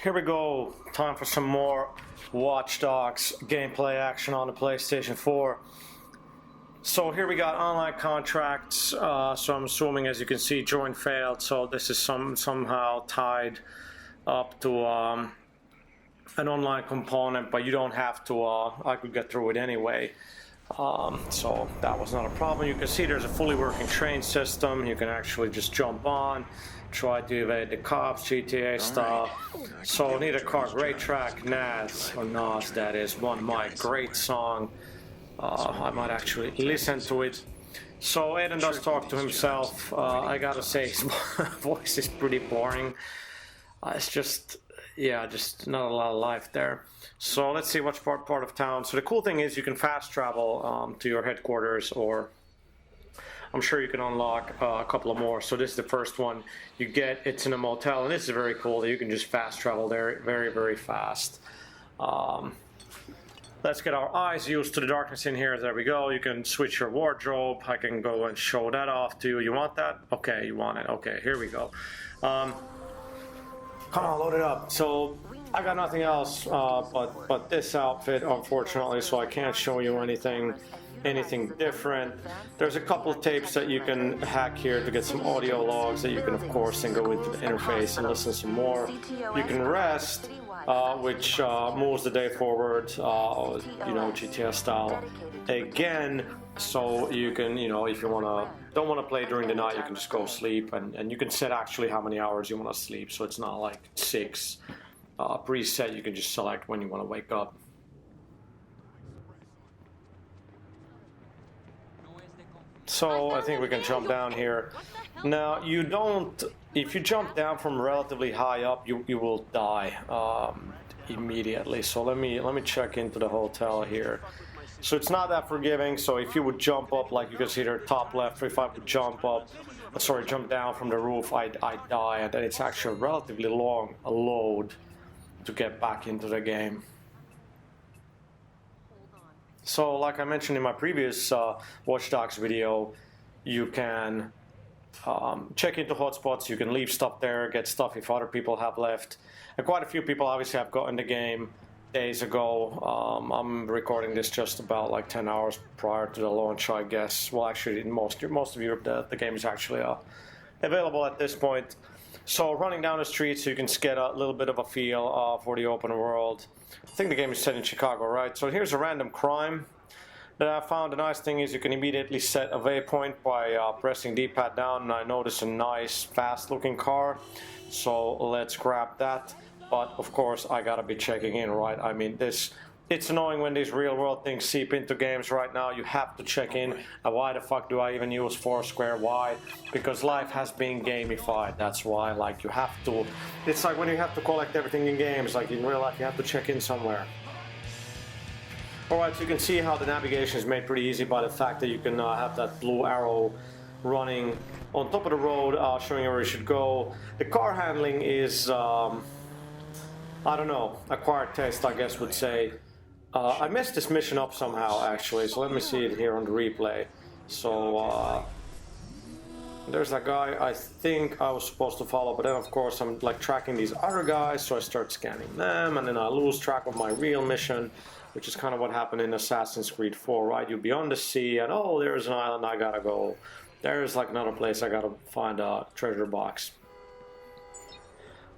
Here we go. Time for some more Watch Dogs gameplay action on the PlayStation 4. So here we got online contracts. So I'm assuming, as you can see, join failed. So this is somehow tied up to an online component, but you don't have to. I could get through it anyway. So that was not a problem. You can see there's a fully working train system. You can actually just jump on, try to evade the cops, GTA style. So need a car, great track, Nas, or Nas that is, one mic, great song. I might actually listen to it. So Aiden does talk to himself. I gotta say his voice is pretty boring. It's just, yeah, just not a lot of life there. So let's see which part of town. So the cool thing is you can fast travel to your headquarters, or I'm sure you can unlock a couple of more. So this is the first one you get. It's in a motel, and this is very cool that you can just fast travel there very, very fast. Let's get our eyes used to the darkness in here. There we go. You can switch your wardrobe. I can go and show that off to you. You want that? Okay, you want it. Okay, here we go. Come on, load it up. So I got nothing else but this outfit, unfortunately, so I can't show you anything different. There's a couple of tapes that you can hack here to get some audio logs that you can, of course, then go into the interface and listen some more. You can rest, which moves the day forward, you know, GTA style again. So you can, you know, if you don't want to play during the night, you can just go sleep, and you can set actually how many hours you want to sleep. So it's not like 6 preset. You can just select when you want to wake up. So I think we can jump down here. Now you don't, if you jump down from relatively high up, you will die immediately. So let me check into the hotel here. So it's not that forgiving. So if you would jump up, like you can see there, top left, if I would jump down from the roof, I'd die, and then it's actually a relatively long load to get back into the game. So like I mentioned in my previous Watch Dogs video, you can check into hotspots, you can leave stuff there, get stuff if other people have left. And quite a few people obviously have gotten the game days ago. I'm recording this just about like 10 hours prior to the launch, I guess. Well, actually in most of Europe the game is actually available at this point. So running down the streets, you can get a little bit of a feel for the open world. I think the game is set in Chicago, right? So here's a random crime that I found. The nice thing is you can immediately set a waypoint by pressing D-pad down, and I noticed a nice fast-looking car. So let's grab that. But of course, I gotta be checking in, right? I mean, it's annoying when these real-world things seep into games right now. You have to check in. And why the fuck do I even use Foursquare? Why? Because life has been gamified. That's why. Like, you have to. It's like when you have to collect everything in games. Like in real life, you have to check in somewhere. Alright, so you can see how the navigation is made pretty easy by the fact that you can have that blue arrow running on top of the road, showing you where you should go. The car handling is, I don't know, acquired taste, I guess would say. I messed this mission up somehow, actually, so let me see it here on the replay. So, there's that guy I think I was supposed to follow, but then of course I'm like tracking these other guys, so I start scanning them, and then I lose track of my real mission, which is kind of what happened in Assassin's Creed 4, right? You'd be on the sea, and oh, there's an island I gotta go. There's like another place I gotta find a treasure box.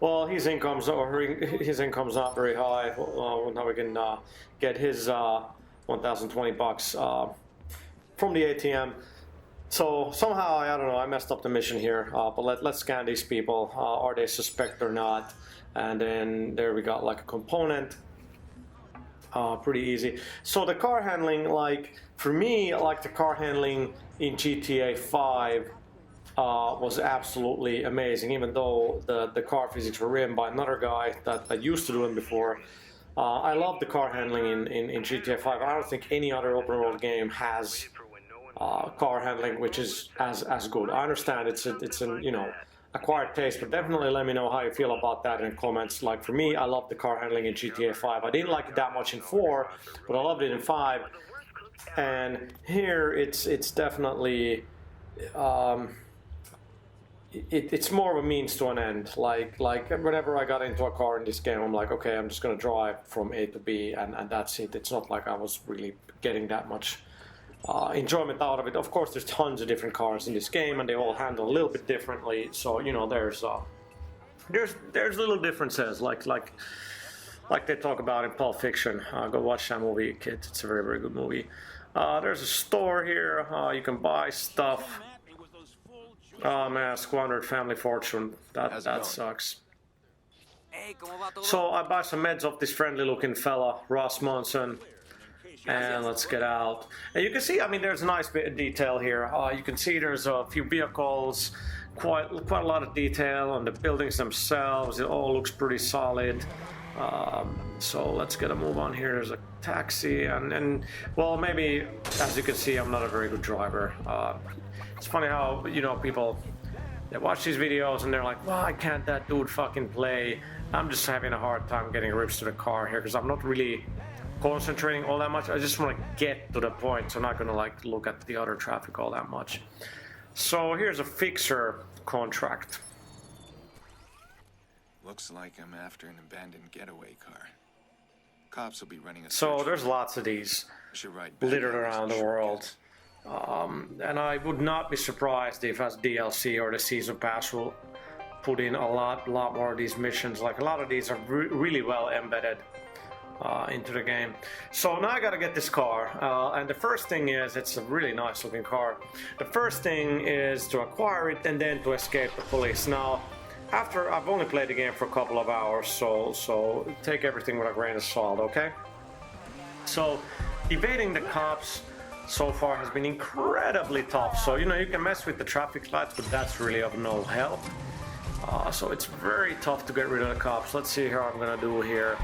Well, his income's not very high. Now we can get his 1,020 bucks from the ATM. So somehow, I don't know, I messed up the mission here. But let's scan these people. Are they suspect or not? And then there we got like a component. Pretty easy. So the car handling, like for me, like the car handling in GTA 5. Was absolutely amazing, even though the car physics were written by another guy that used to do them before. I love the car handling in GTA 5. I don't think any other open world game has car handling which is as good. I understand it's an, you know, acquired taste, but definitely let me know how you feel about that in the comments. Like for me, I love the car handling in GTA 5. I didn't like it that much in 4, but I loved it in 5. And here it's definitely it's more of a means to an end. Like whenever I got into a car in this game, I'm like, okay, I'm just gonna drive from A to B, and that's it. It's not like I was really getting that much enjoyment out of it. Of course, there's tons of different cars in this game, and they all handle a little bit differently. So you know, there's little differences, like they talk about in Pulp Fiction. Go watch that movie, kids. It's a very, very good movie. There's a store here. You can buy stuff. Oh man, squandered family fortune. That sucks. So I buy some meds off this friendly looking fella, Ross Monson. And let's get out. And you can see, I mean, there's a nice bit of detail here. You can see there's a few vehicles, quite a lot of detail on the buildings themselves. It all looks pretty solid. So let's get a move on here. There's a taxi, and well, maybe, as you can see, I'm not a very good driver. It's funny how, you know, people, they watch these videos and they're like, why can't that dude fucking play? I'm just having a hard time getting grips to the car here because I'm not really concentrating all that much. I just want to get to the point, so I'm not gonna like look at the other traffic all that much. So here's a fixer contract. Looks like I'm after an abandoned getaway car. Cops will be running a So there's lots of these littered around the world. And I would not be surprised if as DLC or the season pass will put in a lot more of these missions. Like a lot of these are really well embedded into the game. So now I gotta get this car, and the first thing is, it's a really nice looking car. The first thing is to acquire it and then to escape the police. Now, after I've only played the game for a couple of hours, so take everything with a grain of salt, okay? So evading the cops so far has been incredibly tough. So you know, you can mess with the traffic lights, but that's really of no help. So it's very tough to get rid of the cops. Let's see how I'm gonna do here.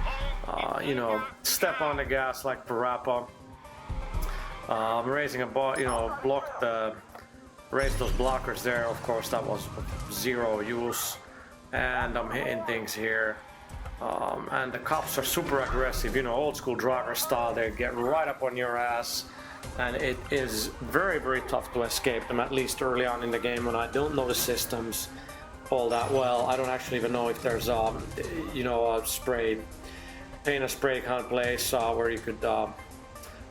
You know, step on the gas like Parappa. I'm raising raise those blockers there. Of course, that was zero use. And I'm hitting things here. And the cops are super aggressive, you know, old school driver style. They get right up on your ass. And it is very, very tough to escape them, at least early on in the game when I don't know the systems all that well. I don't actually even know if there's, you know, a paint a spray kind of place where you could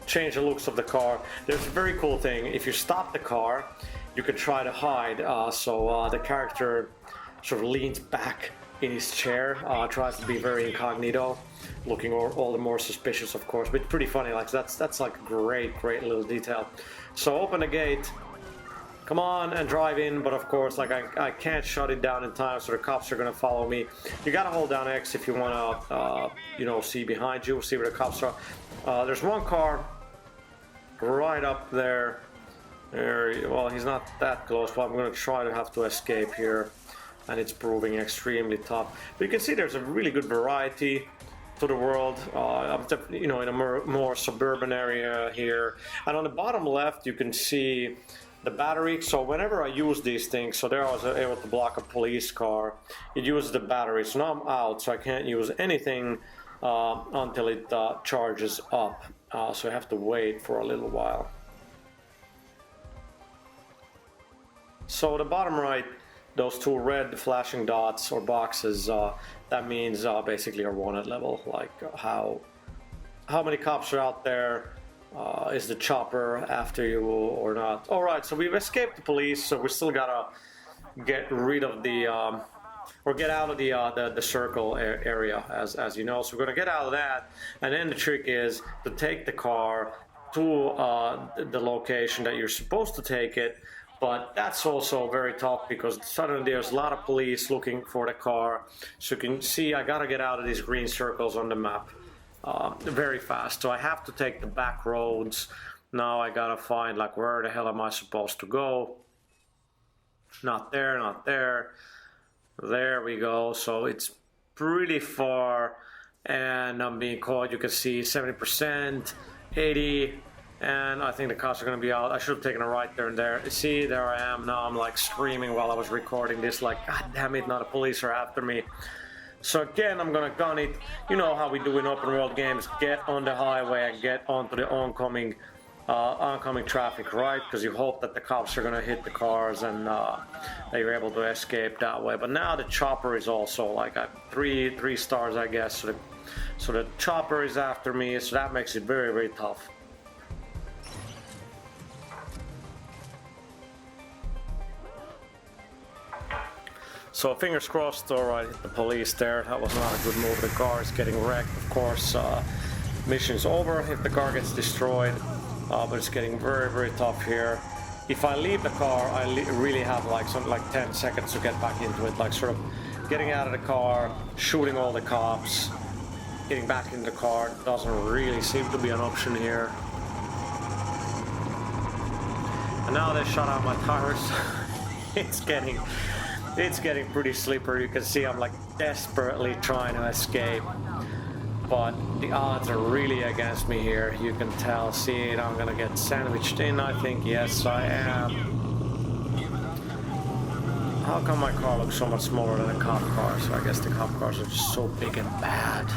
change the looks of the car. There's a very cool thing. If you stop the car, you can try to hide. So the character sort of leans back in his chair, tries to be very incognito, looking all the more suspicious, of course. But it's pretty funny. Like that's like great little detail. So open the gate. Come on and drive in, but of course, like I can't shut it down in time, so the cops are gonna follow me. You gotta hold down X if you wanna, you know, see behind you, see where the cops are. There's one car right up there. Well, he's not that close, but I'm gonna try to have to escape here, and it's proving extremely tough. But you can see there's a really good variety to the world. I'm you know, in a more suburban area here, and on the bottom left you can see the battery. So whenever I use these things, so there I was able to block a police car. It uses the battery. So now I'm out, so I can't use anything until it charges up. So I have to wait for a little while. So the bottom right, those two red flashing dots or boxes, that means basically our wanted level, like how many cops are out there. Is the chopper after you or not? All right, so we've escaped the police, so we still gotta get rid of the or get out of the circle area, as you know. So we're gonna get out of that, and then the trick is to take the car to the location that you're supposed to take it. But that's also very tough because suddenly there's a lot of police looking for the car. So you can see I gotta get out of these green circles on the map very fast. So I have to take the back roads. Now I gotta find, like, where the hell am I supposed to go? Not there, not there. There we go. So it's pretty far, and I'm being caught. You can see 70%, 80%. And I think the cops are going to be out. I should have taken a right there and there. See, there I am. Now I'm like screaming while I was recording this, like, God damn it, now the police are after me. So again, I'm going to gun it. You know how we do in open world games. Get on the highway and get onto the oncoming oncoming traffic right, because you hope that the cops are going to hit the cars and that you're able to escape that way. But now the chopper is also like three stars, I guess. So the chopper is after me, so that makes it very, very tough. So fingers crossed. Alright, hit the police there. That was not a good move. The car is getting wrecked. Of course, mission's over if the car gets destroyed. But it's getting very, very tough here. If I leave the car, I really have like something like 10 seconds to get back into it. Like sort of getting out of the car, shooting all the cops, getting back in the car doesn't really seem to be an option here. And now they shut out my tires. It's getting pretty slippery. You can see I'm like desperately trying to escape, but the odds are really against me here. You can tell. See it, I'm gonna get sandwiched in, I think. Yes, I am. How come my car looks so much smaller than a cop car? So I guess the cop cars are just so big and bad.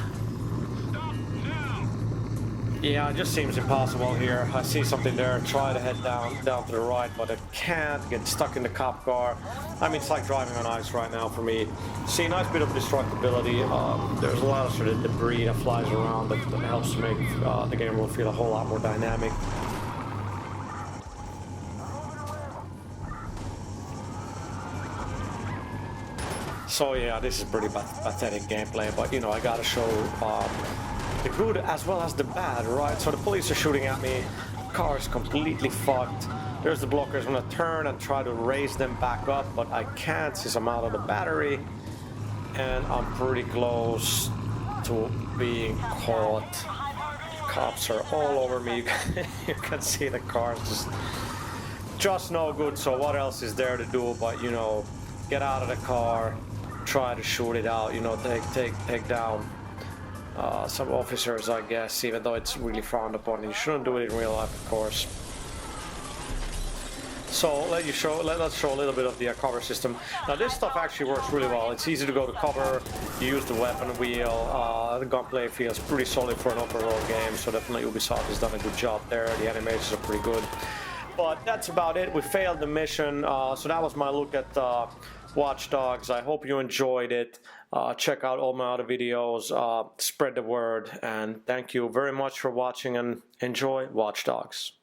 Yeah, it just seems impossible here. I see something there, try to head down to the right, but I can't, get stuck in the cop car. I mean, it's like driving on ice right now for me. See, nice bit of destructibility. There's a lot of sort of debris that flies around that helps to make the game will feel a whole lot more dynamic. So yeah, this is pretty pathetic gameplay, but you know, I gotta show the good as well as the bad, right? So the police are shooting at me, car is completely fucked. There's the blockers. I'm gonna turn and try to raise them back up, but I can't since I'm out of the battery, and I'm pretty close to being caught. Cops are all over me. You can see the cars just no good. So what else is there to do but, you know, get out of the car, try to shoot it out, you know, take down some officers, I guess, even though it's really frowned upon. You shouldn't do it in real life, of course. So let's show a little bit of the cover system. Now this stuff actually works really well. It's easy to go to cover, you use the weapon wheel, the gunplay feels pretty solid for an open world game, so definitely Ubisoft has done a good job there. The animations are pretty good. But that's about it. We failed the mission, so that was my look at Watch Dogs. I hope you enjoyed it. Check out all my other videos, spread the word, and thank you very much for watching, and enjoy Watch Dogs.